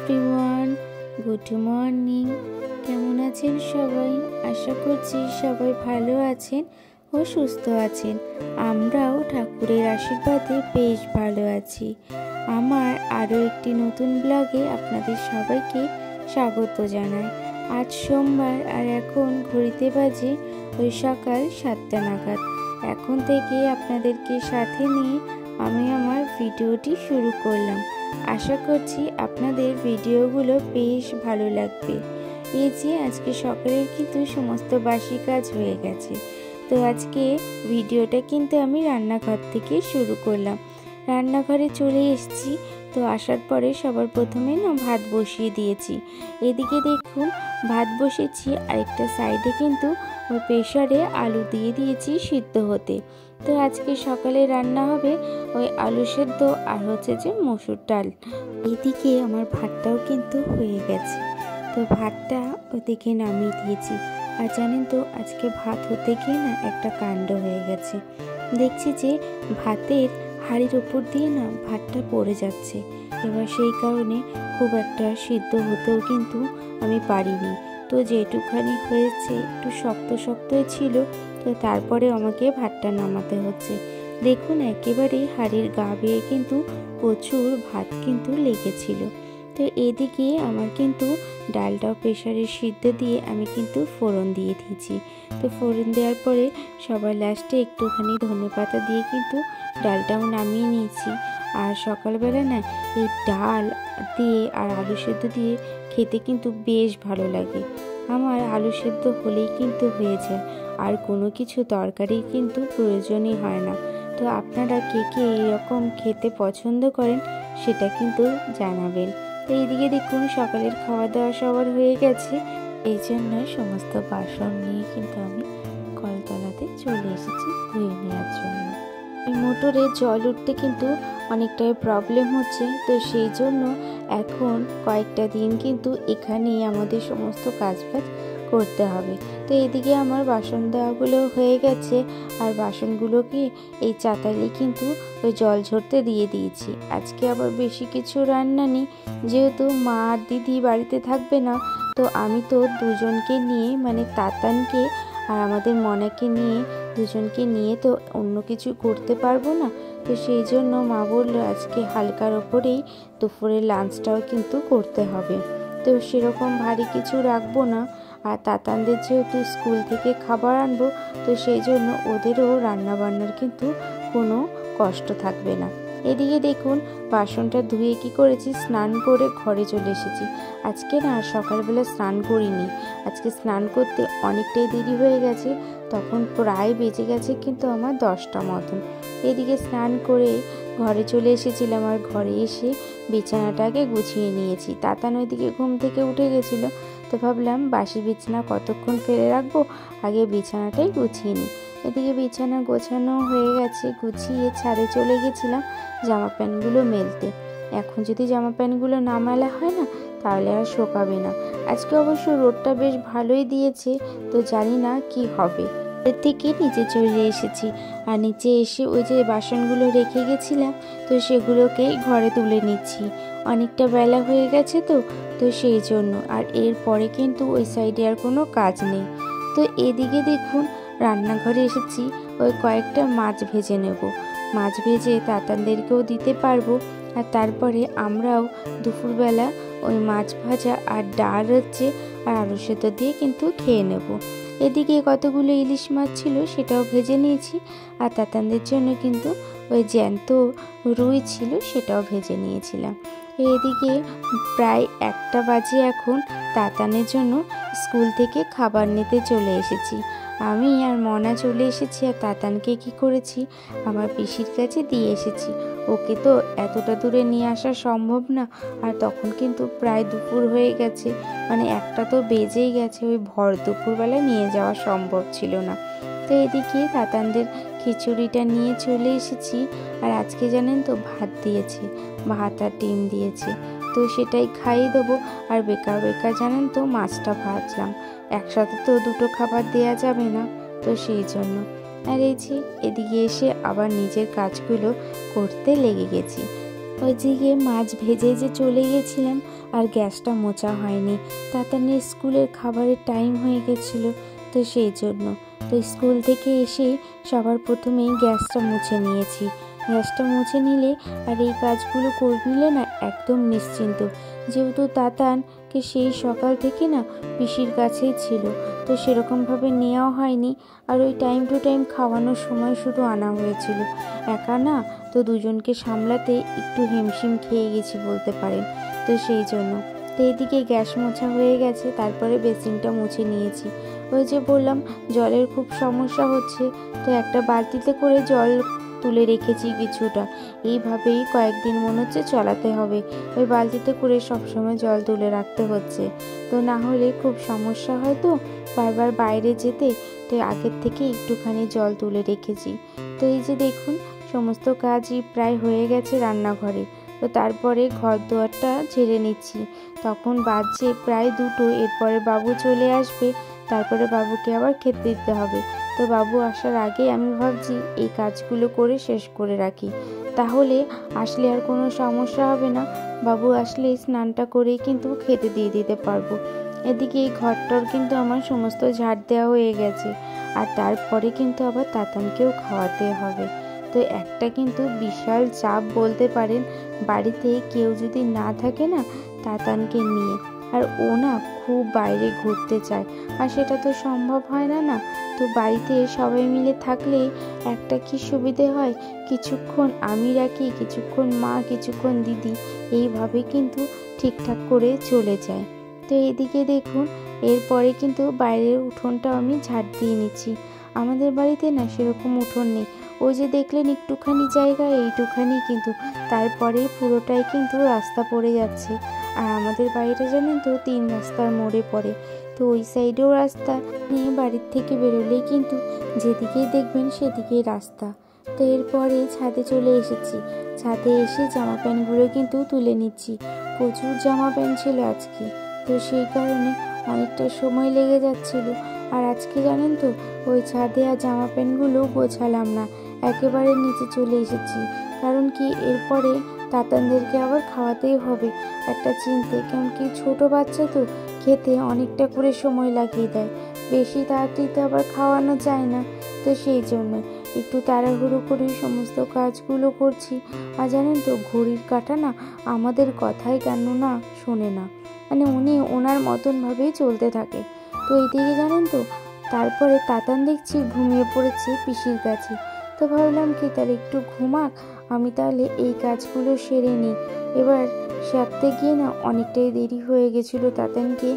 Everyone, good morning. কেমন আছেন সবাই? আশা করছি সবাই ভালো আছেন ও সুস্থ আছেন। আমরাও ঠাকুরের আশীর্বাদে বেশ ভালো আছি। আমার আরও একটি নতুন ব্লগে আপনাদের সবাইকে স্বাগত জানাই। আজ সোমবার আর এখন ঘড়িতে বাজে ওই সকাল 7টা নাগাদ। এখন থেকে আপনাদেরকে সাথে নিয়ে আমি আমার ভিডিওটি শুরু করলাম। আশা করছি আপনাদের ভিডিওগুলো বেশ ভালো লাগবে। এই যে আজকে সকালের কিন্তু সমস্ত বাসি কাজ হয়ে গেছে, তো আজকে ভিডিওটা কিন্তু আমি রান্নাঘর থেকে শুরু করলাম। রান্নাঘরে চলে এসেছি, তো আসার পরে সবার প্রথমে ভাত বসিয়ে দিয়েছি। এদিকে দেখুন ভাত বসেছি, আরেকটা সাইডে কিন্তু ওই প্রেসারে আলু দিয়ে দিয়েছি সিদ্ধ হতে। তো আজকে সকালে রান্না হবে ওই আলু সেদ্ধ আর হচ্ছে যে মসুর ডাল। এদিকে আমার ভাতটাও কিন্তু হয়ে গেছে, তো ভাতটা ওদিকে নামিয়ে দিয়েছি। আর জানেন তো আজকে ভাত হতে গিয়ে একটা কাণ্ড হয়ে গেছে। দেখছি যে ভাতের হাঁড়ির উপর দিয়ে ভাতটা পড়ে যাচ্ছে। এবার সেই কারণে খুব একটা সিদ্ধ হতেও কিন্তু আমি পারিনি। তো যেটুখানি হয়েছে একটু শক্ত শক্তই ছিল, তো তারপরে আমাকে ভাতটা নামাতে হচ্ছে। দেখুন একেবারে হাঁড়ির গা বেয়ে কিন্তু প্রচুর ভাত কিন্তু লেগেছিল। তো এদিকে আমার কিন্তু ডালটাও প্রেসারে সিদ্ধ দিয়ে আমি কিন্তু ফোড়ন দিয়ে দিয়েছি। তো ফোড়ন দেওয়ার পরে সবার লাস্টে একটুখানি ধনেপাতা দিয়ে কিন্তু ডালটাও নামিয়ে নিয়েছি। আর সকালবেলা এই ডাল দিয়ে আর আলু সেদ্ধ দিয়ে খেতে কিন্তু বেশ ভালো লাগে। আমার আলু সেদ্ধ হলেই কিন্তু হয়ে যায়, আর কোনো কিছু তরকারি কিন্তু প্রয়োজনই হয় না। তো আপনারা কে কে এরকম খেতে পছন্দ করেন সেটা কিন্তু জানাবেন। তো এইদিকে দেখুন সকালের খাওয়া দাওয়া সবার হয়ে গেছে, এই জন্য সমস্ত বাসন নিয়ে কিন্তু আমি কলতলাতে চলে এসেছি ধুয়ে নেওয়ার জন্য। এই মোটরে জল উঠতে কিন্তু অনেকটাই প্রবলেম হচ্ছে, তো সেই জন্য এখন কয়েকটা দিন কিন্তু এখানেই আমাদের সমস্ত কাজবাজ করতে হবে। তো এদিকে আমার বাসন দেওয়াগুলো হয়ে গেছে, আর বাসনগুলোকে এই চাতালে কিন্তু ওই জল ঝরতে দিয়ে দিয়েছি। আজকে আবার বেশি কিছু রান্না নেই, যেহেতু মা আর দিদি বাড়িতে থাকবে না। তো আমি তো দুজনকে নিয়ে তাতানকে আর আমাদের মনাকে নিয়ে দুজনকে নিয়ে তো অন্য কিছু করতে পারবো না। তো সেই জন্য মা বললো আজকে হালকার ওপরেই দুপুরের লাঞ্চটাও কিন্তু করতে হবে। তো সেরকম ভারী কিছু রাখবো না। আর তাতানদের যেহেতু স্কুল থেকে খাবার আনবো, তো সেই জন্য ওদেরও রান্নাবান্নার কিন্তু কোনো কষ্ট থাকবে না। এদিকে দেখুন বাসনটা ধুয়ে কি করেছি, স্নান করে ঘরে চলে এসেছি। আজকে সকালবেলা স্নান করিনি, আজকে স্নান করতে অনেকটাই দেরি হয়ে গেছে। তখন প্রায় বেজে গেছে কিন্তু আমার 10টা মতন। এদিকে স্নান করে ঘরে চলে এসেছিলাম, আর ঘরে এসে বিছানাটাকে গুছিয়ে নিয়েছি। তাতান ওইদিকে ঘুম থেকে উঠে গেছিলো, তো ভাবলাম বাসি বিছানা কতক্ষণ ফেলে রাখবো, আগে বিছানাটাই গুছিয়ে নিই। এদিকে বিছানা গোছানো হয়ে গেছে, গুছিয়ে ছাদে চলে গেছিলাম জামা প্যান্টগুলো মেলতে। এখন যদি জামা প্যান্টগুলো না মেলা হয় তাহলে আর শোকাবে না। আজকে অবশ্য রোদটা বেশ ভালোই দিয়েছে, তো জানি না কি হবে। এর থেকে নিচে চলে এসেছি, আর নিচে এসে ওই যে বাসনগুলো রেখে গেছিলাম, তো সেগুলোকেই ঘরে তুলে নিচ্ছি। অনেকটা বেলা হয়ে গেছে তো সেই জন্য। আর এরপরে কিন্তু ওই সাইডে আর কোনো কাজ নেই। তো এদিকে দেখুন রান্নাঘরে এসেছি, ওই কয়েকটা মাছ ভেজে নেব। মাছ ভেজে তাতানদেরকেও দিতে পারবো, আর তারপরে আমরাও দুপুরবেলা ওই মাছ ভাজা আর ডাল আর আলু সেদ্ধ দিয়ে কিন্তু খেয়ে নেব। এদিকে কতগুলো ইলিশ মাছ ছিল সেটাও ভেজে নিয়েছি, আর তাতানদের জন্য কিন্তু ওই জ্যান্ত রুই ছিল সেটাও ভেজে নিয়েছিলাম। এদিকে প্রায় 1টা বাজে এখন তাতানের জন্য স্কুল থেকে খাবার নিতে চলে এসেছি। আমি আর মনা চলে এসেছি, আর তাতানকে কি করেছি আমার পিসির কাছে দিয়ে এসেছি। ওকে তো এতটা দূরে নিয়ে আসা সম্ভব না, আর তখন কিন্তু প্রায় দুপুর হয়ে গেছে, 1টা তো বেজেই গেছে। ওই ভর দুপুরবেলা নিয়ে যাওয়া সম্ভব ছিল না। তো এদিকে তাতানদের খিচুড়িটা নিয়ে চলে এসেছি, আর আজকে জানেন তো ভাত দিয়েছে, ভাত আর ডিম দিয়েছে, তো সেটাই খাইয়ে দেবো। আর বেকার বেকার জানেন তো মাছটা ভাজলাম, একসাথে তো দুটো খাবার দেওয়া যাবে না, তো সেই জন্য। আর এই যে এদিকে এসে আবার নিজের কাজগুলো করতে লেগে গেছি। ওইদিকে মাছ ভেজে যে চলে গেছিলাম আর গ্যাসটা মোছা হয়নি। তাতানের স্কুলের খাবারের টাইম হয়ে গেছিলো, তো সেই জন্য তো স্কুল থেকে এসে সবার প্রথমেই গ্যাসটা মুছে নিয়েছি। গ্যাসটা মুছে নিলে আর এই কাজগুলো করে নিলে না একদম নিশ্চিন্ত, যেহেতু তাতানকে সেই সকাল থেকে না পিসির কাছেই ছিল, তো সেরকমভাবে নেওয়া হয়নি। আর ওই টাইম টু টাইম খাওয়ানোর সময় শুধু আনা হয়েছিল। একা না, তো দুজনকে সামলাতে একটু হিমশিম খেয়ে গেছি বলতে পারেন। তো সেই জন্য তো এদিকে গ্যাস মোছা হয়ে গেছে, তারপরে বেসিনটা মুছে নিয়েছি। ওই যে বললাম জলের খুব সমস্যা হচ্ছে, তো একটা বালতিতে করে জল তুলে রেখেছি কিছুটা। এইভাবেই কয়েকদিন মনে হচ্ছে চালাতে হবে, ওই বালতিতে করে সবসময় জল তুলে রাখতে হচ্ছে, তো না হলে খুব সমস্যা হয় তো বারবার বাইরে যেতে। তো আগের থেকে একটুখানি জল তুলে রেখেছি। তো এই যে দেখুন সমস্ত কাজই প্রায় হয়ে গেছে রান্নাঘরে। তো তারপরে ঘর দুয়ারটা ঝেড়ে নিচ্ছি, তখন বাজছে প্রায় 2টো। এরপরে বাবু চলে আসবে, তারপরে বাবুকে আবার খেতে দিতে হবে। তো বাবু আসার আগে আমি ভাবছি এই কাজগুলো করে শেষ করে রাখি, তাহলে আসলে আর কোনো সমস্যা হবে না। বাবু আসলে স্নানটা করেই কিন্তু খেতে দিয়ে দিতে পারবো। এদিকে এই ঘরটার কিন্তু আমার সমস্ত ঝাড় দেওয়া হয়ে গেছে, আর তারপরে কিন্তু আবার তাতানকেও খাওয়াতে হবে। তো একটা কিন্তু বিশাল চাপ বলতে পারেন, বাড়িতে কেউ যদি না থাকে না তাতানকে নিয়ে, আর ও না খুব বাইরে ঘুরতে চায়, আর সেটা তো সম্ভব হয় না না। তো বাড়িতে সবাই মিলে থাকলে একটা কি সুবিধে হয়, কিছুক্ষণ আমি রাখি, কিছুক্ষণ মা, কিছুক্ষণ দিদি, এইভাবে কিন্তু ঠিকঠাক করে চলে যায়। তো এদিকে দেখুন এরপরে কিন্তু বাইরের উঠোনটা আমি ঝাড় দিয়ে নিচ্ছি। আমাদের বাড়িতে না সেরকম উঠোন নেই, ওই যে দেখলেন একটুখানি জায়গা, এইটুখানি কিন্তু, তারপরে পুরোটাই কিন্তু রাস্তা পড়ে যাচ্ছে। আর আমাদের বাড়িটা জানেন তো 3 রাস্তার মোড়ে পড়ে, তো ওই সাইডেও রাস্তা নিয়ে বাড়ির থেকে বেরোলেই কিন্তু যেদিকেই দেখবেন সেদিকেই রাস্তা। তো এরপরে ছাদে চলে এসেছি, ছাদে এসে জামা প্যান্টগুলো কিন্তু তুলে নিচ্ছি। প্রচুর জামা প্যান্ট ছিল আজকে, তো সেই কারণে অনেকটা সময় লেগে যাচ্ছিল। আর আজকে জানেন তো ওই ছাদে আর জামা প্যান্টগুলো গোছালাম না, একেবারে নিচে চলে এসেছি। কারণ কি এরপরে তাতানদেরকে আবার খাওয়াতেই হবে, একটা চিনতে, কারণ কি ছোটো বাচ্চা তো খেতে অনেকটা করে সময় লাগিয়ে দেয়, বেশি তাড়াতাড়ি তো আবার খাওয়ানো যায় না। তো সেই জন্য একটু তাড়াহুড়ো করে সমস্ত কাজগুলো করছি। আর জানেন তো ঘড়ির কাঁটা না আমাদের কথাই কেন না শোনে না, মানে উনি ওনার মতনভাবেই চলতে থাকে। তো এইদিকে জানেন তো তারপরে তাতান দেখছি ঘুমিয়ে পড়েছে পিসির কাছে। তো ভাবলাম কি তাহলে একটু ঘুমাক, আমি তাহলে এই কাজগুলো সেরে নিই। এবার সারতে গিয়ে না অনেকটাই দেরি হয়ে গেছিলো তাতানকে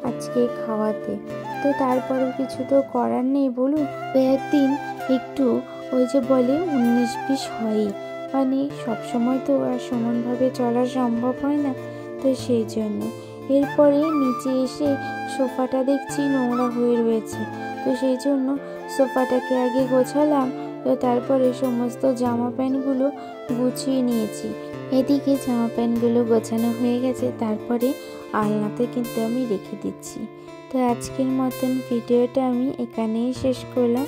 আজকে খাওয়াতে। তো তারপরেও কিছু তো করার নেই বলুন, একদিন একটু ওই যে বলে 19-20 হয়ই, মানে সবসময় তো আর সমানভাবে চলা সম্ভব হয় না। তো সেই জন্য এরপরে নিচে এসে সোফাটা দেখছি নোংরা হয়ে রয়েছে, তো সেই জন্য সোফাটাকে আগে গোছালাম। তো তারপরে সমস্ত জামা প্যান্টগুলো গুছিয়ে নিয়েছি। এদিকে জামা প্যান্টগুলো গোছানো হয়ে গেছে, তারপরে আলনাতে কিন্তু আমি রেখে দিচ্ছি। তো আজকের মতন ভিডিওটা আমি এখানেই শেষ করলাম।